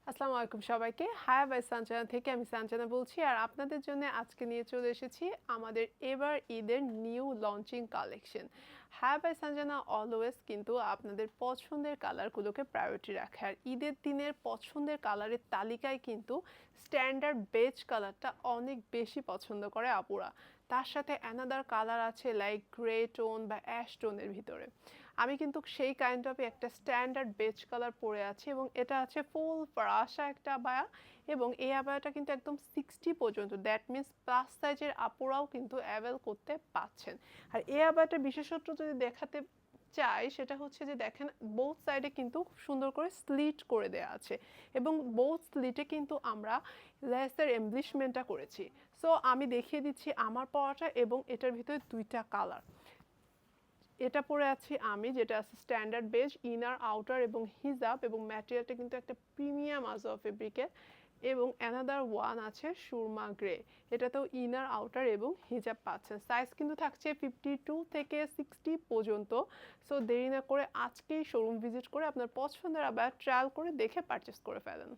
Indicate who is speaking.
Speaker 1: আসসালামু আলাইকুম সবাইকে। হায়া বাই সানজানা থেকে আমি সানজানা বলছি। আর আপনাদের জন্য আজকে নিয়ে চলে এসেছি আমাদের এবার ঈদের নিউ লঞ্চিং কালেকশন। হায়া বাই সানজানা অলওয়েজ কিন্তু আপনাদের পছন্দের কালারগুলোকে প্রায়োরিটি রাখে। আর ঈদের দিনের পছন্দের কালারের তালিকায় কিন্তু স্ট্যান্ডার্ড বেজ কালারটা অনেক বেশি পছন্দ করে আপুরা। তার সাথে অ্যানাদার কালার আছে লাইক গ্রে টোন বা অ্যাশ টোনের ভিতরে। আমি কিন্তু সেই কাইন্ড অফ একটা স্ট্যান্ডার্ড বেজ কালার পরে আছি এবং এটা আছে ফুল ফরাসা একটা আবায়া এবং এই আবায়াটা কিন্তু একদম 60 পর্যন্ত, দ্যাট মিন্স প্লাস সাইজের আপুরাও কিন্তু অ্যাভেল করতে পাচ্ছেন। আর এই আবায়াটার বিশেষত্ব যদি দেখাতে চাই সেটা হচ্ছে যে দেখেন বোথ সাইডে কিন্তু খুব সুন্দর করে স্লিট করে দেওয়া আছে এবং বোথ স্লিটে কিন্তু আমরা লেসের এমব্লিশমেন্টটা করেছি। সো আমি দেখিয়ে দিচ্ছি আমার পরাটা এবং এটার ভিতরে দুইটা কালার। এটা পরে আছি আমি, যেটা আছে স্ট্যান্ডার্ড বেজ, ইনার আউটার এবং হিজাব, এবং ম্যাটেরিয়ালটা কিন্তু একটা প্রিমিয়াম আজওয়া ফেব্রিকের। এবং অ্যানাদার ওয়ান আছে সুরমা গ্রে, এটাতেও ইনার আউটার এবং হিজাব পাচ্ছেন। সাইজ কিন্তু থাকছে 52 থেকে 60 পর্যন্ত। সো দেরি না করে আজকেই শোরুম ভিজিট করে আপনার পছন্দের আবার ট্রায়াল করে দেখে পারচেস করে ফেলেন।